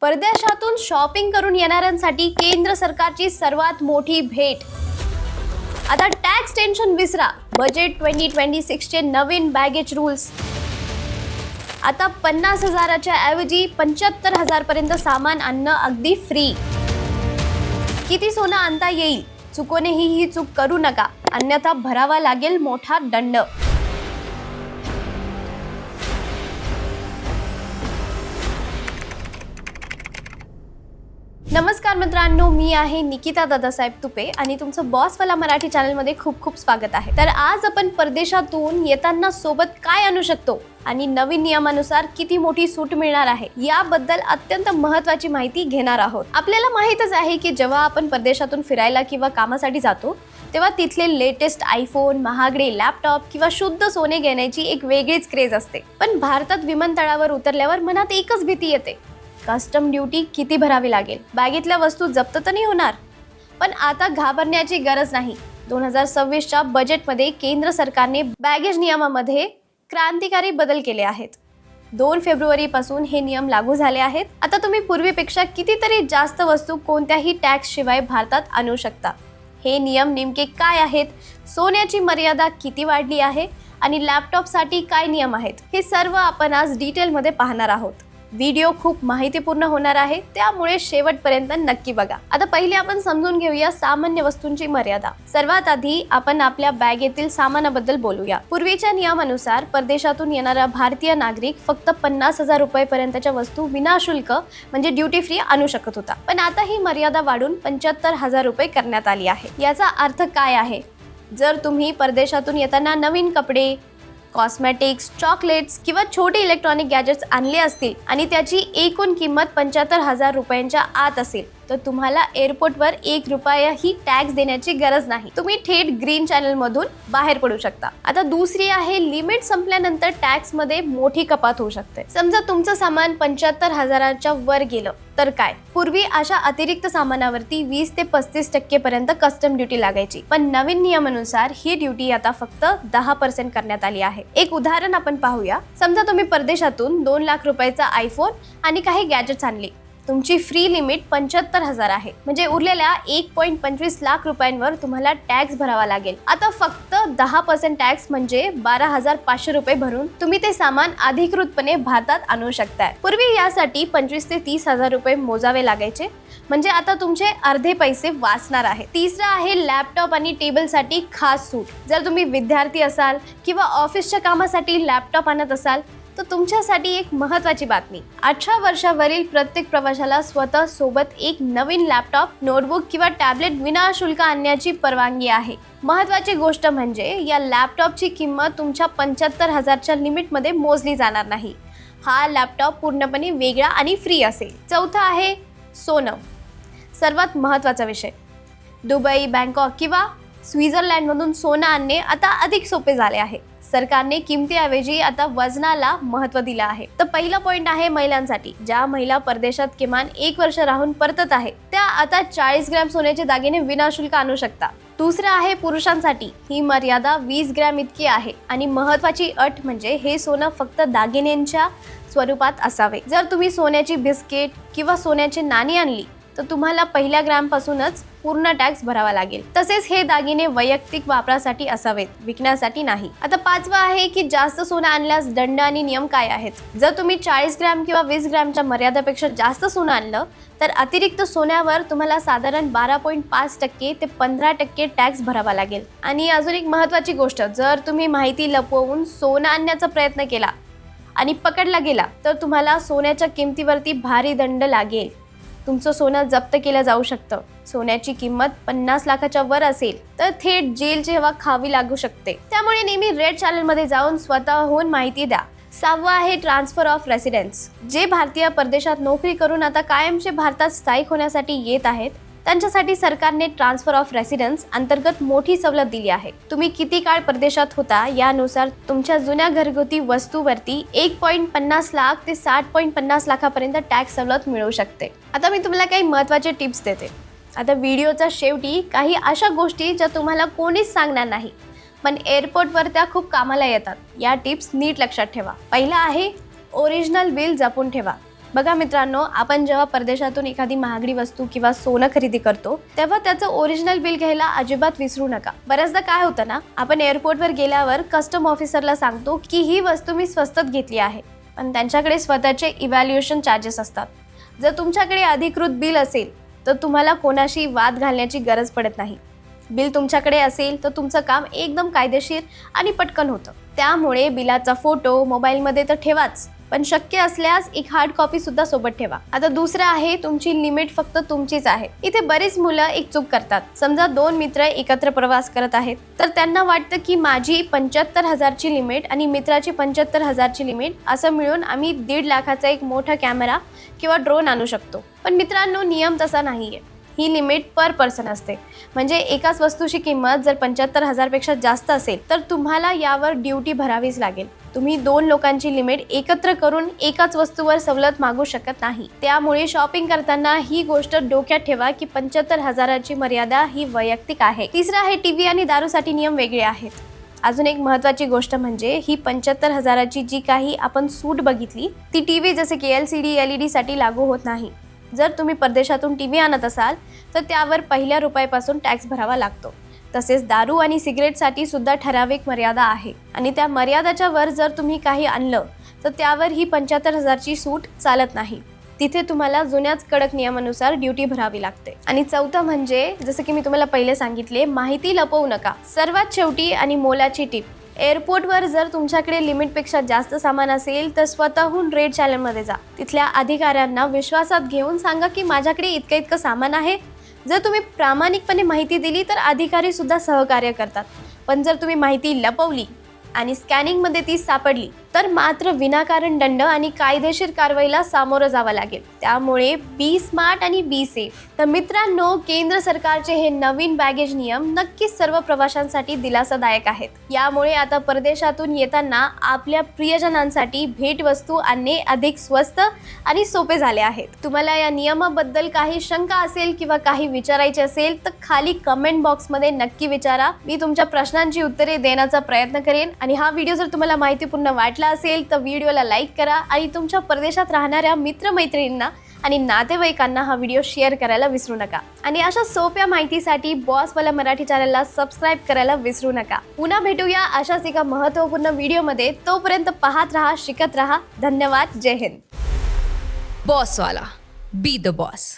परदेशातून शॉपिंग करून येणाऱ्यांसाठी केंद्र सरकारची सर्वात मोठी भेट. आता टॅक्स टेन्शन विसरा. बजेट 2026 चे नवीन बॅगेज रूल्स. आता 50,000च्या ऐवजी 75,000 पर्यंत सामान आणणं अगदी फ्री. किती सोनं आणता येईल? चुकोनेही ही चूक करू नका, अन्यथा भरावा लागेल मोठा दंड. नमस्कार मित्रांनो, मी आहे निकिता दादासाहेब तुपे आणि तुमचं बॉसवाला मराठी चॅनलमध्ये खूप खूप स्वागत आहे. तर आज आपण परदेशातून येताना सोबत काय आणू शकतो आणि नवीन नियमानुसार किती मोठी सूट मिळणार आहे याबद्दल अत्यंत महत्त्वाची माहिती घेणार आहोत. आपल्याला माहीतच आहे की जेव्हा आपण परदेशातून फिरायला किंवा कामासाठी जातो तेव्हा तिथले लेटेस्ट आयफोन, महागडे लॅपटॉप किंवा शुद्ध सोने घेण्याची एक वेगळीच क्रेज असते. पण भारतात विमानतळावर उतरल्यावर मनात एकच भीती येते, कस्टम ड्युटी किती भरावी लागेल, बॅगेतल्या वस्तू जप्त तर नाही होणार. पण आता घाबरण्याची गरज नाही. 2026च्या बजेटमध्ये केंद्र सरकारने बॅगेज नियमामध्ये क्रांतिकारी बदल केले आहेत. 2 फेब्रुवारीपासून हे नियम लागू झाले आहेत. आता तुम्ही पूर्वीपेक्षा कितीतरी जास्त वस्तू कोणत्याही टॅक्स शिवाय भारतात आणू शकता. हे नियम नेमके काय आहेत, सोन्याची मर्यादा किती वाढली आहे आणि लॅपटॉपसाठी काय नियम आहेत, हे सर्व आपण आज डिटेलमध्ये पाहणार आहोत. व्हिडिओ खूप माहितीपूर्ण होणार आहे, त्यामुळे शेवटपर्यंत नक्की बघा. आता पहिले आपण समजून घेऊया सामान्य वस्तूंची मर्यादा. सर्वात आधी आपण आपल्या बॅगेतील सामानाबद्दल बोलूया. पूर्वीच्या नियमानुसार परदेशातून येणारा भारतीय नागरिक फक्त 50,000 रुपयेपर्यंतच्या वस्तू विनाशुल्क म्हणजे ड्युटी फ्री आणू शकत होता. पण आता ही मर्यादा वाढून 75,000 रुपये करण्यात आली आहे. याचा अर्थ काय आहे? जर तुम्ही परदेशातून येताना नवीन कपडे, कॉस्मेटिक्स, चॉकलेट्स किंवा छोटे इलेक्ट्रॉनिक गॅजेट्स आणले असतील आणि त्याची एकूण किंमत 75,000 रुपयांच्या आत असेल तर तुम्हाला एअरपोर्टवर 1 रुपयाही टॅक्स देण्याची गरज नाही. तुम्ही थेट ग्रीन चॅनल मधून बाहेर पडू शकता. आता दुसरी आहे, लिमिट संपल्यानंतर टॅक्स मध्ये मोठी कपात होऊ शकते. समजा तुमचं सामान 75,000च्या वर गेलं तर काय? पूर्वी अशा अतिरिक्त सामानावरती 20 ते 35% पर्यंत कस्टम ड्युटी लागायची. पण नवीन नियमानुसार ही ड्युटी आता फक्त 10% करण्यात आली आहे. एक उदाहरण आपण पाहूया. समजा तुम्ही परदेशातून 2 लाख रुपयाचा आयफोन आणि काही गॅजेट्स आणली. तुमची फ्री लिमिट 75,000 आहे, म्हणजे उरलेल्या 1.25 लाख रुपयांवर तुम्हाला टॅक्स भरावा लागेल. आता फक्त 10% टॅक्स म्हणजे 12,500 रुपये भरून तुम्ही ते सामान अधिकृतपणे भारतात आणू शकताय. पूर्वी यासाठी 25 ते 30,000 रुपये मोजावे लागायचे, म्हणजे आता तुमचे अर्धे पैसे वाचणार आहेत. तिसरं आहे लॅपटॉप आणि टेबलसाठी खास सूट. जर तुम्ही विद्यार्थी असाल किंवा ऑफिसच्या कामासाठी लॅपटॉप आणत असाल तर तुमच्यासाठी एक महत्त्वाची बातमी. 18 वर्षावरील प्रत्येक प्रवाशाला स्वतः सोबत एक नवीन लॅपटॉप, नोटबुक किंवा टॅबलेट विनाशुल्क आणण्याची परवानगी आहे. महत्त्वाची गोष्ट म्हणजे या लॅपटॉपची किंमत तुमच्या 75,000च्या लिमिटमध्ये मोजली जाणार नाही. हा लॅपटॉप पूर्णपणे वेगळा आणि फ्री असेल. चौथा आहे सोनं. सर्वात महत्त्वाचा विषय. दुबई, बँकॉक किंवा स्वित्झर्लंडमधून सोनं आणणे आता अधिक सोपे झाले आहे. सरकारने किमतीऐवजी आता वजनाला महत्त्व दिलं आहे. तर पहिला पॉइंट आहे महिलांसाठी. ज्या महिला परदेशात किमान 1 वर्ष राहून परतत आहे त्या आता 40 ग्रॅम सोन्याचे दागिने विनाशुल्क आणू शकता. दुसरं आहे पुरुषांसाठी. ही मर्यादा 20 ग्रॅम इतकी आहे आणि महत्त्वाची अट म्हणजे हे सोनं फक्त दागिन्यांच्या स्वरूपात असावे. जर तुम्ही सोन्याची बिस्किट किंवा सोन्याची नाणी आणली तर तुम्हाला पहिल्या ग्रॅमपासूनच पूर्ण टॅक्स भरावा लागेल. तसेच हे दागिने वैयक्तिक वापरासाठी असावेत, विकण्यासाठी नाही. आता पाचवं आहे की जास्त सोनं आणल्यास दंड आणि नियम काय आहेत. जर तुम्ही 40 ग्रॅम किंवा 20 ग्रॅमच्या मर्यादेपेक्षा जास्त सोनं आणलं तर अतिरिक्त सोन्यावर तुम्हाला साधारण 12.5% ते 15% टॅक्स भरावा लागेल. आणि अजून एक महत्त्वाची गोष्ट, जर तुम्ही माहिती लपवून सोनं आणण्याचा प्रयत्न केला आणि पकडला गेला तर तुम्हाला सोन्याच्या किमतीवरती भारी दंड लागेल. तुमचं सोनं जप्त केलं जाऊ शकतं. सोन्याची किंमत 50 लाखाच्या वर असेल तर थेट जेलची हवा खावी लागू शकते. त्यामुळे नेहमी रेड चॅनलमध्ये जाऊन स्वतःहून माहिती द्या. 6वं आहे ट्रान्सफर ऑफ रेसिडेन्स. जे भारतीय परदेशात नोकरी करून आता कायमचे भारतात स्थायिक होण्यासाठी येत आहेत त्यांच्यासाठी सरकारने ट्रान्सफर ऑफ रेसिडेन्स अंतर्गत मोठी सवलत दिली आहे. तुम्ही किती काळ परदेशात होता यानुसार तुमच्या जुन्या घरगुती वस्तूवरती 1.50 लाख ते 60.50 लाखापर्यंत टॅक्स सवलत मिळू शकते. आता मी तुम्हाला काही महत्त्वाचे टिप्स देते. आता व्हिडिओच्या शेवटी काही अशा गोष्टी ज्या तुम्हाला कोणीच सांगणार नाही पण एअरपोर्टवर त्या खूप कामाला येतात. या टिप्स नीट लक्षात ठेवा. पहिला आहे ओरिजिनल बिल जपून ठेवा. बघा मित्रांनो, आपण जेव्हा परदेशातून एखादी महागडी वस्तू किंवा सोनं खरेदी करतो तेव्हा त्याचं ओरिजिनल बिल घ्यायला अजिबात विसरू नका. बऱ्याचदा काय होतं ना, आपण एअरपोर्टवर गेल्यावर कस्टम ऑफिसरला सांगतो की ही वस्तू मी स्वस्तात घेतली आहे, पण त्यांच्याकडे स्वतःचे इव्हॅल्युएशन चार्जेस असतात. जर तुमच्याकडे अधिकृत बिल असेल तर तुम्हाला कोणाशी वाद घालण्याची गरज पडत नाही. बिल तुमच्याकडे असेल तर तुमचं काम एकदम कायदेशीर आणि पटकन होतं. त्यामुळे बिलाचा फोटो मोबाईलमध्ये तर ठेवाच, पण शक्य असल्यास एक हार्ड कॉपी सुद्धा सोबत ठेवा. आता दुसरं आहे, तुमची लिमिट फक्त तुमचीच आहे. इथे बरीच मुलं एक चूक करतात. समजा 2 मित्र एकत्र प्रवास करत आहेत, तर त्यांना वाटतं की माझी 75,000ची लिमिट आणि मित्राची 75,000ची लिमिट, असं मिळून आम्ही 1.5 लाखाचा एक मोठा कॅमेरा किंवा ड्रोन आणू शकतो. पण मित्रांनो, नियम तसा नाहीये. ही लिमिट पर पर्सन असते. म्हणजे एकाच वस्तूची किंमत जर 75,000पेक्षा जास्त असेल तर तुम्हाला यावर ड्युटी भरावीच लागेल. तुम्ही 2 लोकांची लिमिट एकत्र करून एकाच वस्तूवर सवलत मागू शकत नाही. त्यामुळे शॉपिंग करताना ही गोष्ट डोक्यात ठेवा की 75,000ची मर्यादा ही वैयक्तिक आहे. तिसरं आहे, टीव्ही आणि दारूसाठी नियम वेगळे आहेत. अजून एक महत्त्वाची गोष्ट म्हणजे ही 75,000ची जी काही आपण सूट बघितली ती टीव्ही जसे की LCD LED साठी लागू होत नाही. जर तुम्ही परदेशातून टीव्ही आणत असाल तर त्यावर पहिल्या रुपयापासून टॅक्स भरावा लागतो. तसेच दारू आणि सिगरेटसाठी सुद्धा ठराविक मर्यादा आहे आणि त्या मर्यादाच्या वर जर तुम्ही काही आणलं तर त्यावर ही 75,000ची सूट चालत नाही. तिथे तुम्हाला जुन्याच कडक नियमानुसार ड्युटी भरावी लागते. आणि चौथं म्हणजे, जसं की मी तुम्हाला पहिले सांगितले, माहिती लपवू नका. सर्वात शेवटी आणि मोलाची टिप, एअरपोर्टवर जर तुमच्याकडे लिमिटपेक्षा जास्त सामान असेल तर स्वतःहून रेड चॅनलमध्ये जा. तिथल्या अधिकाऱ्यांना विश्वासात घेऊन सांगा की माझ्याकडे इतकं सामान आहे. जर तुम्ही प्रामाणिकपणे माहिती दिली तर अधिकारी सुद्धा सहकार्य करतात. पण जर तुम्ही माहिती लपवली आणि स्कॅनिंगमध्ये ती सापडली तर मात्र विनाकारण दंड आणि कायदेशीर कारवाईला सामोरं जावं लागेल. त्यामुळे बी स्मार्ट आणि बी सेफ. तर मित्रांनो, केंद्र सरकारचे हे नवीन बॅगेज नियम नक्कीच सर्व प्रवाशांसाठी दिलासादायक आहेत. यामुळे आता परदेशातून येताना आपल्या प्रियजनांसाठी भेटवस्तू आणणे अधिक स्वस्त आणि सोपे झाले आहेत. तुम्हाला या नियमाबद्दल काही शंका असेल किंवा काही विचारायचे असेल तर खाली कमेंट बॉक्समध्ये नक्की विचारा. मी तुमच्या प्रश्नांची उत्तरे देण्याचा प्रयत्न करेन. आणि हा व्हिडिओ जर तुम्हाला माहितीपूर्ण वाटला असेल तर व्हिडिओला लाईक करा आणि तुमच्या परदेशात राहणाऱ्या मित्रमैत्रिणींना आणि नातेवाईकांना हा व्हिडिओ शेअर करायला विसरू नका. आणि अशा सोप्या माहितीसाठी बॉसवाला मराठी चॅनलला सबस्क्राईब करायला विसरू नका. पुन्हा भेटूया अशाच एका महत्त्वपूर्ण व्हिडिओमध्ये. तोपर्यंत पाहत राहा, शिकत राहा. धन्यवाद. जय हिंद. बॉसवाला, बी द बॉस.